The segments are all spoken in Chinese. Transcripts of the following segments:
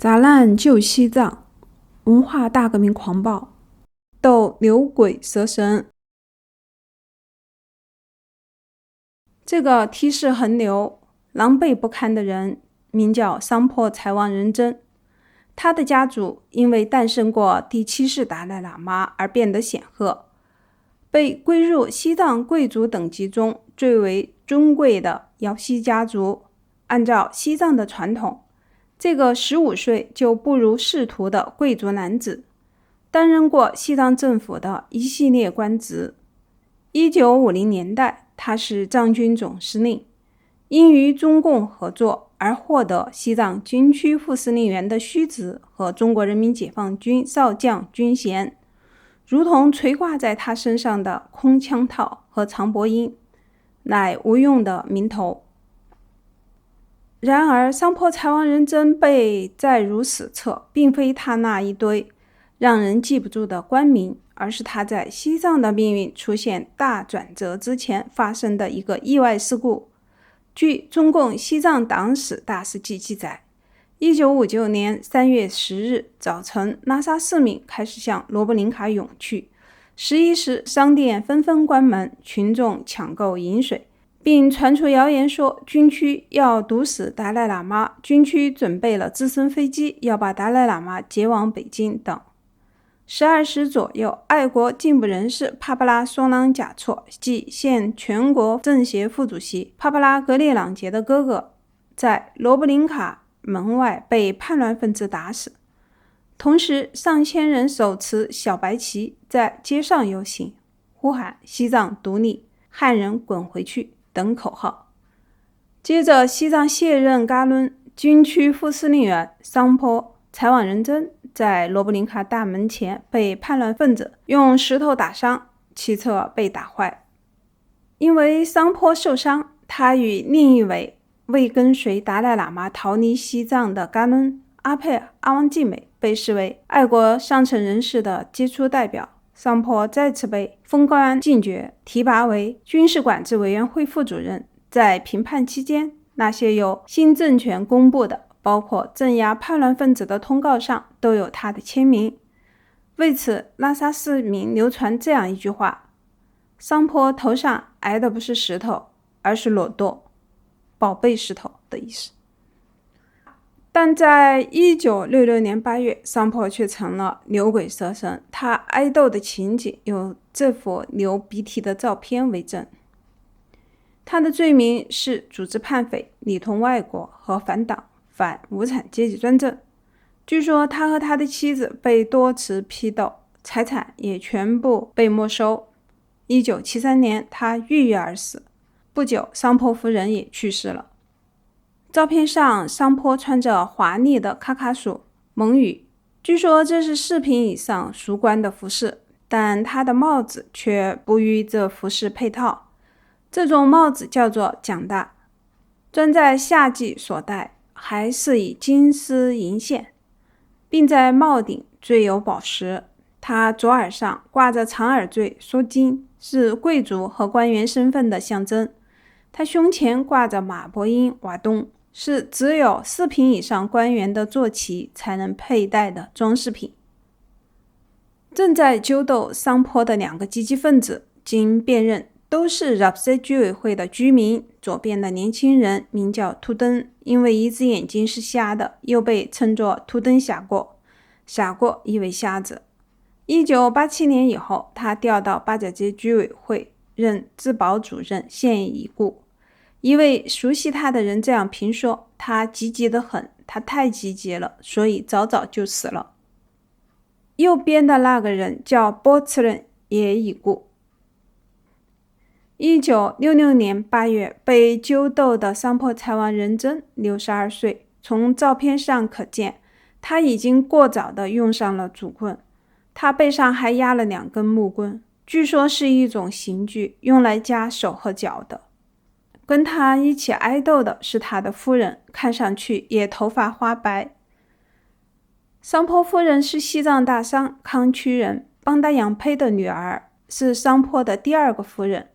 砸烂旧西藏，文化大革命狂暴，斗牛鬼蛇神。这个梯势横流、狼狈不堪的人，名叫桑坡才旺仁真。他的家族因为诞生过第7世达赖喇嘛而变得显赫，被归入西藏贵族等级中最为尊贵的瑶西家族。按照西藏的传统，这个15岁就步入仕途的贵族男子，担任过西藏政府的一系列官职。1950年代，他是藏军总司令，因与中共合作而获得西藏军区副司令员的虚职和中国人民解放军少将军衔，如同垂挂在他身上的空枪套和长脖缨，乃无用的名头。然而，桑坡才旺仁真被载入史册，并非他那一堆让人记不住的官名，而是他在西藏的命运出现大转折之前发生的一个意外事故。据中共西藏党史大事记记载，1959年3月10日早晨，拉萨市民开始向罗布林卡涌去。11时，商店纷纷关门，群众抢购饮水，并传出谣言说军区要毒死达赖喇嘛，军区准备了直升飞机要把达赖喇嘛接往北京等。12时左右，爱国进步人士帕布拉·松朗贾措，即现全国政协副主席帕布拉·格列朗杰的哥哥，在罗布林卡门外被叛乱分子打死。同时，上千人手持小白旗在街上游行，呼喊西藏独立、汉人滚回去等口号。接着，西藏卸任噶伦军区副司令员桑坡才旺仁真在罗布林卡大门前被叛乱分子用石头打伤，汽车被打坏。因为桑坡受伤，他与另一位未跟随达赖喇嘛逃离西藏的噶伦阿佩尔阿旺季美被视为爱国上层人士的杰出代表。桑坡再次被封官进爵，提拔为军事管制委员会副主任。在评判期间，那些由新政权公布的包括镇压叛乱分子的通告上都有他的签名。为此，拉萨市民流传这样一句话：桑坡头上挨的不是石头，而是裸舵，宝贝石头的意思。但在1966年8月，桑坡却成了牛鬼蛇神。他挨斗的情景有这幅流鼻涕的照片为证。他的罪名是组织叛匪、里通外国和反党、反无产阶级专政。据说他和他的妻子被多次批斗，财产也全部被没收。1973年，他郁郁而死。不久，桑坡夫人也去世了。照片上，桑坡穿着华丽的喀卡属蒙语，据说这是4品以上属官的服饰，但他的帽子却不与这服饰配套。这种帽子叫做蒋大，专在夏季所戴，还是以金丝银线，并在帽顶缀有宝石。他左耳上挂着长耳坠梭金，是贵族和官员身份的象征。他胸前挂着马伯英瓦东，是只有4品以上官员的坐骑才能佩戴的装饰品。正在揪斗桑坡的2个积极分子经辨认都是 Rapse 居委会的居民。左边的年轻人名叫图登，因为一只眼睛是瞎的，又被称作图登峡过，峡过意为瞎子。1987年以后，他调到八角街居委会任治保主任，现已故。一位熟悉他的人这样评说：他积极得很，他太积极了，所以早早就死了。右边的那个人叫波茨人，也已故。1966年8月，被揪斗的桑坡才旺仁真62岁。从照片上可见，他已经过早地用上了竹棍，他背上还压了2根木棍，据说是一种刑具，用来夹手和脚的。跟他一起挨斗的是他的夫人，看上去也头发花白。桑坡夫人是西藏大商康区人邦达养胚的女儿，是桑坡的第2个夫人。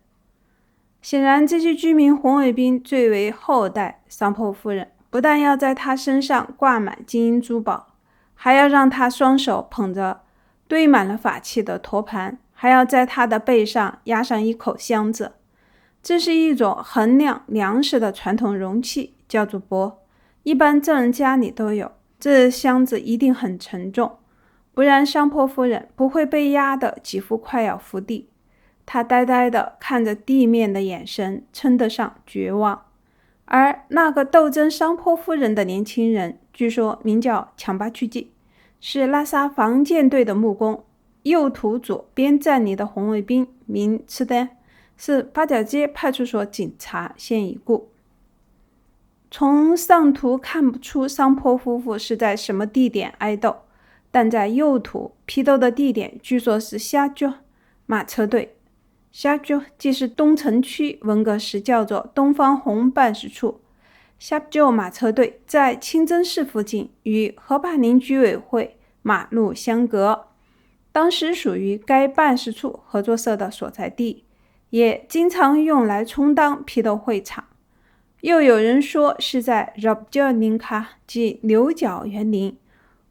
显然，这些居民红卫兵最为厚待桑坡夫人，不但要在他身上挂满金银珠宝，还要让他双手捧着堆满了法器的托盘，还要在他的背上压上一口箱子。这是一种衡量粮食的传统容器，叫做钵，一般证人家里都有。这箱子一定很沉重，不然商坡夫人不会被压得几乎快要伏地。她呆呆地看着地面的眼神称得上绝望。而那个斗争商坡夫人的年轻人，据说名叫强巴曲季，是拉萨防箭队的木工，右图左边站立的红卫兵名赤丹，是八角街派出所警察，现已故。从上图看不出商坡夫妇是在什么地点挨斗，但在右图批斗的地点据说是虾脚马车队。虾脚即是东城区文革时叫做东方红办事处。虾脚马车队在清真寺附近，与河坝林居委会马路相隔，当时属于该办事处合作社的所在地，也经常用来充当批斗会场。又有人说是在热脚林卡，即牛角园林。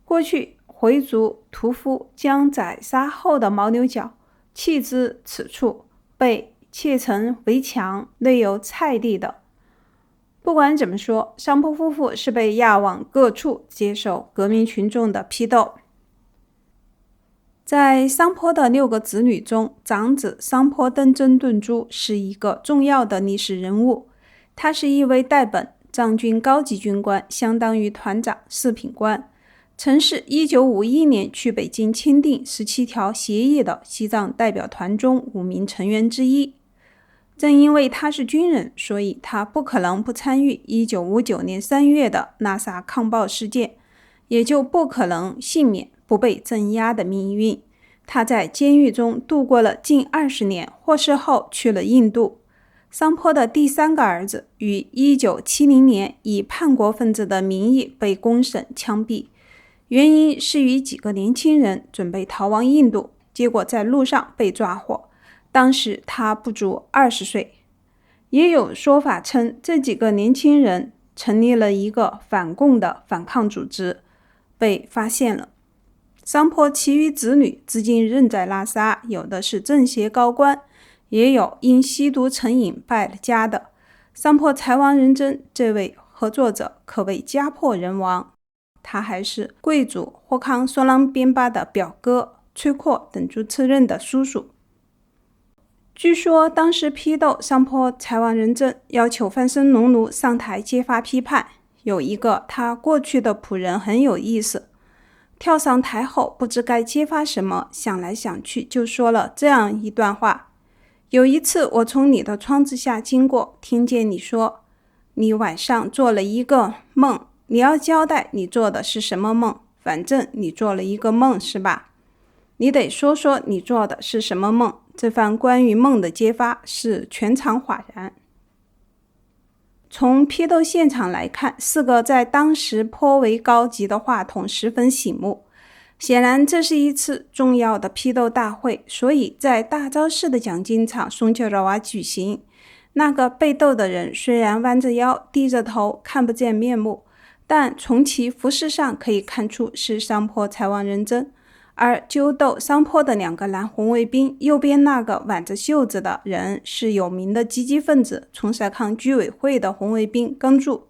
过去回族屠夫将宰杀后的牦牛角弃之此处，被砌成围墙，内有菜地的。不管怎么说，商坡夫妇是被押往各处接受革命群众的批斗。在商坡的6个子女中，长子商坡登真顿珠是一个重要的历史人物。他是一位代本藏军高级军官，相当于团长、四品官，曾是1951年去北京签订17条协议的西藏代表团中5名成员之一。正因为他是军人，所以他不可能不参与1959年3月的拉萨抗暴事件，也就不可能幸免不被镇压的命运。他在监狱中度过了近20年，获释后去了印度。商坡的第3个儿子于1970年以叛国分子的名义被公审枪毙，原因是与几个年轻人准备逃亡印度，结果在路上被抓获，当时他不足20岁。也有说法称，这几个年轻人成立了一个反共的反抗组织，被发现了。商坡其余子女至今仍在拉萨，有的是政协高官，也有因吸毒成瘾败了家的。商坡才王仁真这位合作者可谓家破人亡，他还是贵族霍康索朗边巴的表哥崔阔等族次任的叔叔。据说当时批斗商坡才王仁真，要求范生农奴上台揭发批判，有一个他过去的仆人很有意思，跳上台后不知该揭发什么，想来想去就说了这样一段话：有一次我从你的窗子下经过，听见你说你晚上做了一个梦，你要交代你做的是什么梦，反正你做了一个梦是吧？你得说说你做的是什么梦。这番关于梦的揭发使全场哗然。从批斗现场来看，4个在当时颇为高级的话筒十分醒目，显然这是一次重要的批斗大会，所以在大昭寺的讲经场松丘热瓦举行。那个被斗的人虽然弯着腰低着头看不见面目，但从其服饰上可以看出是商坡才王仁真。而揪斗商坡的2个蓝红卫兵，右边那个挽着袖子的人是有名的积极分子冲塞康居委会的红卫兵庚柱，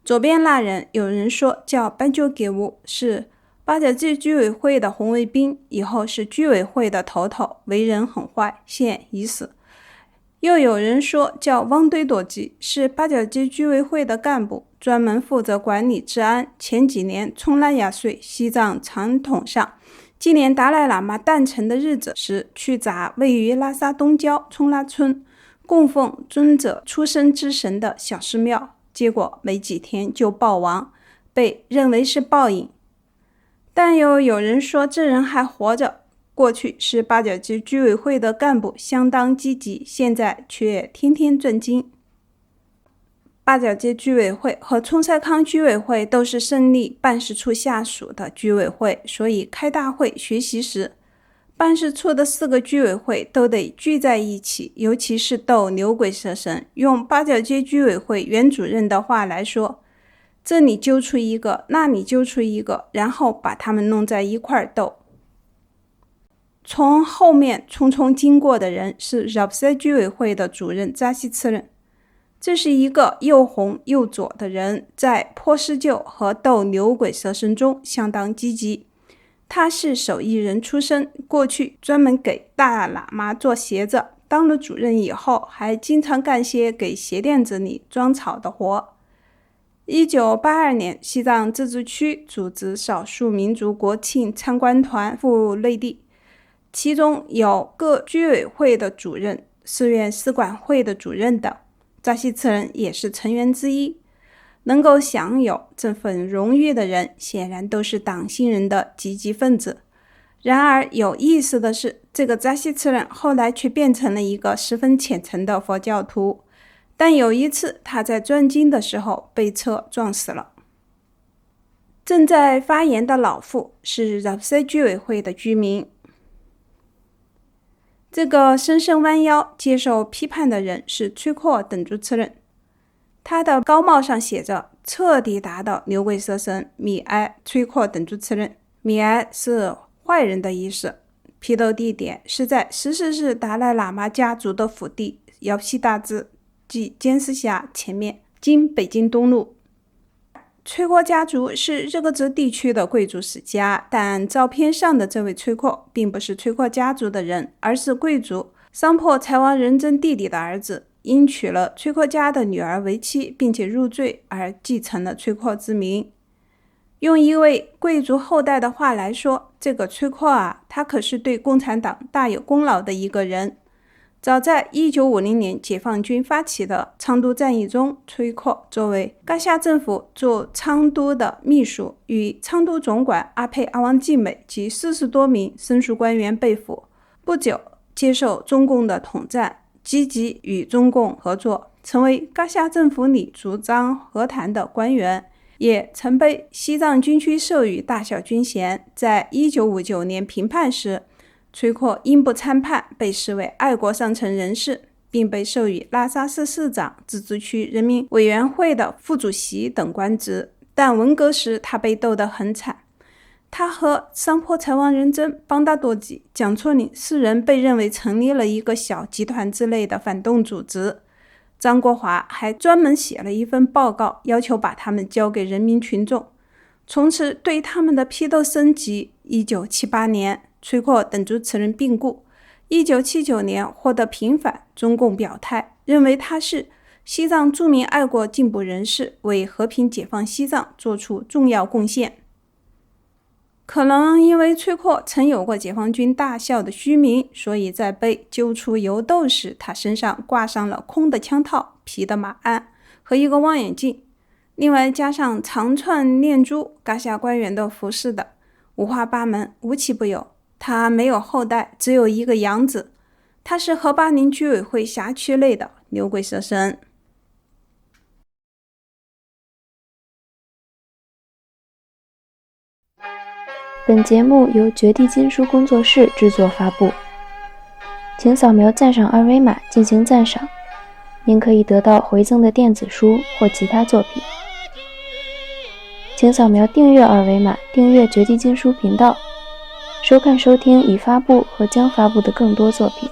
左边那人有人说叫班鸠给乌，是八角街居委会的红卫兵，以后是居委会的头头，为人很坏，现已死。又有人说叫汪堆朵吉，是八角街居委会的干部，专门负责管理治安。前几年冲拉雅岁西藏传统上纪念达赖喇嘛诞辰的日子时，去砸位于拉萨东郊冲拉村供奉尊者出生之神的小寺庙，结果没几天就暴亡，被认为是报应。但又有人说这人还活着，过去是八角街居委会的干部，相当积极，现在却天天转经。八角街居委会和冲塞康居委会都是胜利办事处下属的居委会，所以开大会学习时，办事处的4个居委会都得聚在一起，尤其是斗牛鬼蛇神。用八角街居委会原主任的话来说，这里揪出一个，那里揪出一个，然后把他们弄在一块儿斗。从后面匆匆经过的人是 Rapsay 居委会的主任扎西次任，这是一个又红又左的人，在泼施救和斗牛鬼蛇神中相当积极。他是手艺人出身，过去专门给大喇嘛做鞋子，当了主任以后还经常干些给鞋店子里装草的活。1982年，西藏自治区组织少数民族国庆参观团赴内地，其中有各居委会的主任、寺院司管会的主任等，扎西次仁也是成员之一。能够享有这份荣誉的人，显然都是党信人的积极分子。然而有意思的是，这个扎西次仁后来却变成了一个十分虔诚的佛教徒，但有一次他在转经的时候被车撞死了。正在发言的老妇是 Rapsay 居委会的居民。这个深深弯腰接受批判的人是崔阔等族次仁，他的高帽上写着彻底打倒牛鬼蛇神米埃崔阔等族次仁。米埃是坏人的意思，批斗地点是在14世达赖喇嘛家族的府邸姚西大支，即尖丝峡前面，经北京东路。崔阔家族是日喀则地区的贵族世家，但照片上的这位崔阔并不是崔阔家族的人，而是贵族桑破财王仁真弟弟的儿子，因娶了崔阔家的女儿为妻并且入赘而继承了崔阔之名。用一位贵族后代的话来说，这个崔阔啊，他可是对共产党大有功劳的一个人。早在1950年解放军发起的昌都战役中，崔阔作为噶夏政府驻昌都的秘书，与昌都总管阿佩阿旺季美及40多名申诉官员被俘。不久接受中共的统战，积极与中共合作，成为噶夏政府里主张和谈的官员，也曾被西藏军区授予大小军衔。在1959年平叛时，崔阔因不参叛被视为爱国上层人士，并被授予拉萨市市长、自治区人民委员会的副主席等官职。但文革时他被斗得很惨，他和桑坡财王仁真、邦达多吉、蒋错林4人被认为成立了一个小集团之类的反动组织。张国华还专门写了一份报告，要求把他们交给人民群众。从此对他们的批斗升级。1978年崔阔等族次仁病故，1979年获得平反，中共表态认为他是西藏著名爱国进步人士，为和平解放西藏做出重要贡献。可能因为崔阔曾有过解放军大校的虚名，所以在被揪出游斗时，他身上挂上了空的枪套、皮的马鞍和一个望远镜，另外加上长串念珠，噶夏官员的服饰的，五花八门，无奇不有。他没有后代，只有一个养子，他是和巴宁居委会辖区内的牛鬼蛇神。本节目由绝地金书工作室制作发布，请扫描赞赏二维码进行赞赏，您可以得到回赠的电子书或其他作品。请扫描订阅二维码订阅绝地金书频道，收看收听已发布和将发布的更多作品。